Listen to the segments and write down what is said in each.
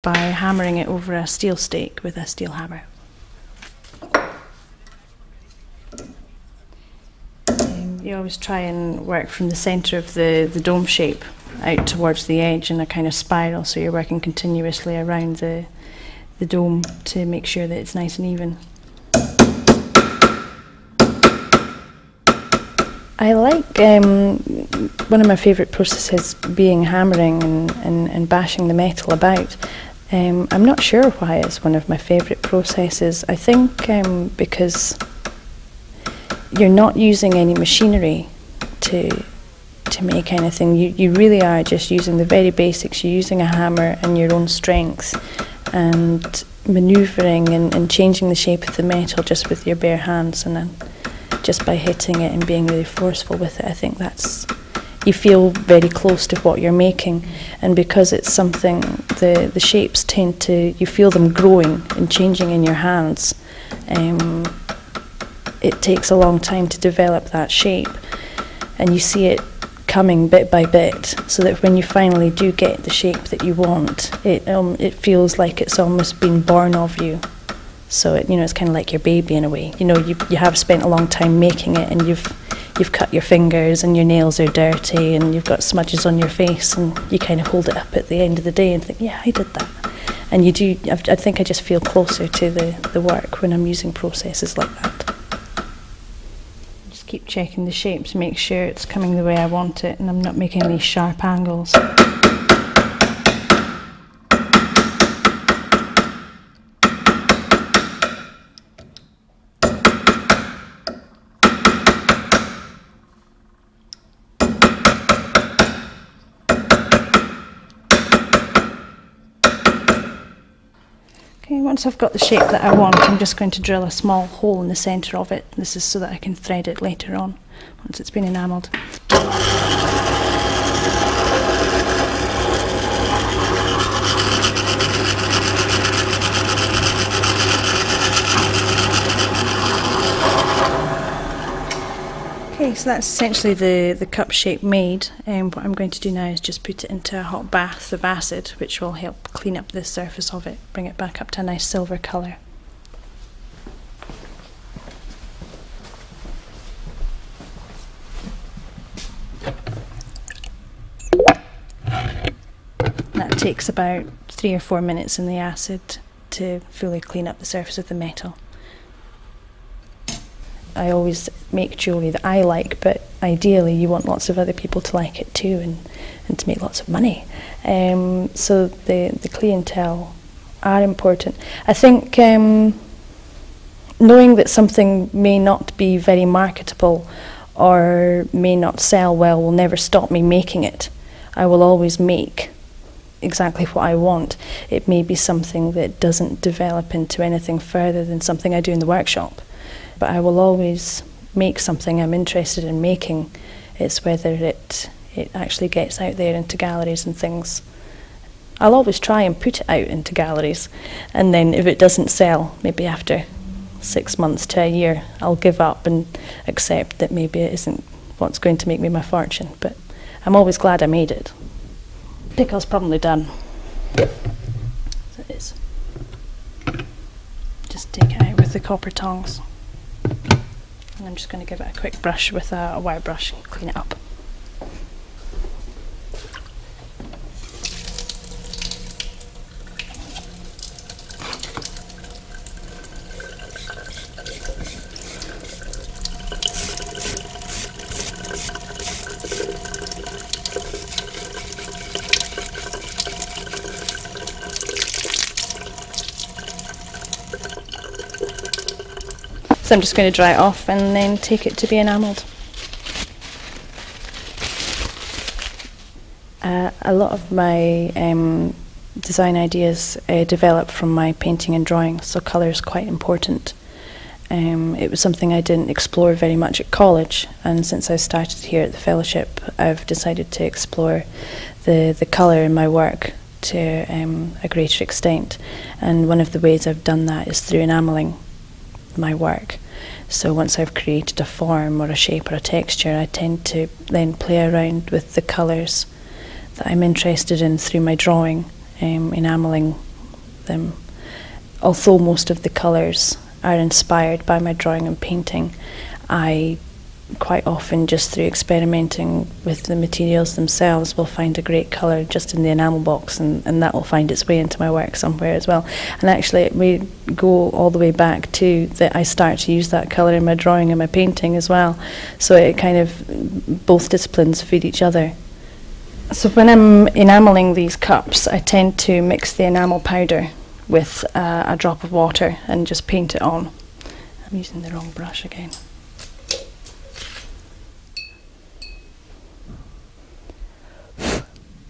by hammering it over a steel stake with a steel hammer. You always try and work from the centre of the dome shape out towards the edge in a kind of spiral, so you're working continuously around the dome to make sure that it's nice and even. I like, one of my favourite processes being hammering and bashing the metal about. I'm not sure why it's one of my favourite processes. I think because you're not using any machinery to make anything. You really are just using the very basics. You're using a hammer and your own strength and manoeuvring and changing the shape of the metal just with your bare hands, and then just by hitting it and being really forceful with it. I think you feel very close to what you're making, and because it's something, the shapes tend to, you feel them growing and changing in your hands. It takes a long time to develop that shape, and you see it coming bit by bit, so that when you finally do get the shape that you want, it feels like it's almost been born of you. So it's kind of like your baby in a way. You have spent a long time making it, and you've cut your fingers and your nails are dirty and you've got smudges on your face, and you kind of hold it up at the end of the day and think, yeah, I did that. And you do. I think I just feel closer to the work when I'm using processes like that. Just keep checking the shape to make sure it's coming the way I want it, and I'm not making any sharp angles. Okay, once I've got the shape that I want, I'm just going to drill a small hole in the centre of it. This is so that I can thread it later on, once it's been enamelled. Okay, so that's essentially the cup shape made. What I'm going to do now is just put it into a hot bath of acid, which will help clean up the surface of it, bring it back up to a nice silver colour. That takes about 3 or 4 minutes in the acid to fully clean up the surface of the metal. I always make jewellery that I like, but ideally you want lots of other people to like it too, and to make lots of money. So the clientele are important. I think knowing that something may not be very marketable or may not sell well will never stop me making it. I will always make exactly what I want. It may be something that doesn't develop into anything further than something I do in the workshop, but I will always make something I'm interested in making. It's whether it actually gets out there into galleries and things. I'll always try and put it out into galleries, and then if it doesn't sell, maybe after 6 months to a year, I'll give up and accept that maybe it isn't what's going to make me my fortune, but I'm always glad I made it. Pickel's probably done. So it is. Just take it out with the copper tongs. And I'm just going to give it a quick brush with a wire brush and clean it up. So I'm just going to dry it off and then take it to be enamelled. A lot of my design ideas develop from my painting and drawing, so colour is quite important. It was something I didn't explore very much at college, and since I started here at the fellowship, I've decided to explore the colour in my work to a greater extent, and one of the ways I've done that is through enamelling my work. So once I've created a form or a shape or a texture, I tend to then play around with the colours that I'm interested in through my drawing, enamelling them. Although most of the colours are inspired by my drawing and painting, I quite often, just through experimenting with the materials themselves, will find a great colour just in the enamel box, and that will find its way into my work somewhere as well. And actually it may go all the way back to that I start to use that colour in my drawing and my painting as well. So it kind of, both disciplines feed each other. So when I'm enamelling these cups, I tend to mix the enamel powder with a drop of water and just paint it on. I'm using the wrong brush again.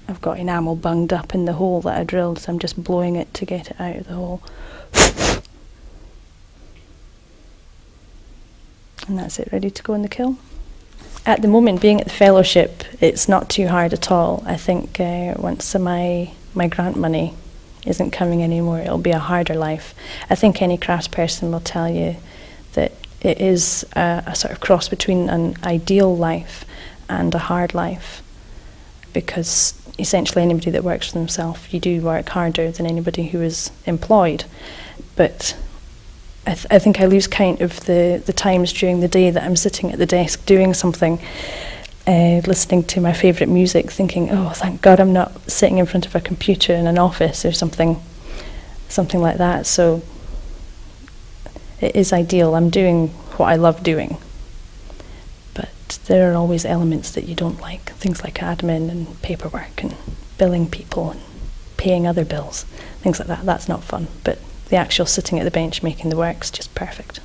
I've got enamel bunged up in the hole that I drilled, so I'm just blowing it to get it out of the hole. And that's it, ready to go in the kiln. At the moment, being at the fellowship, it's not too hard at all. I think once my grant money isn't coming anymore, it'll be a harder life. I think any craftsperson will tell you that it is a sort of cross between an ideal life and a hard life, because essentially anybody that works for themselves, you do work harder than anybody who is employed. But I think I lose count of the times during the day that I'm sitting at the desk doing something, listening to my favourite music, thinking, oh, thank God I'm not sitting in front of a computer in an office or something like that. So it is ideal. I'm doing what I love doing. But there are always elements that you don't like, things like admin and paperwork and billing people and paying other bills, things like that. That's not fun. But the actual sitting at the bench making the work's just perfect.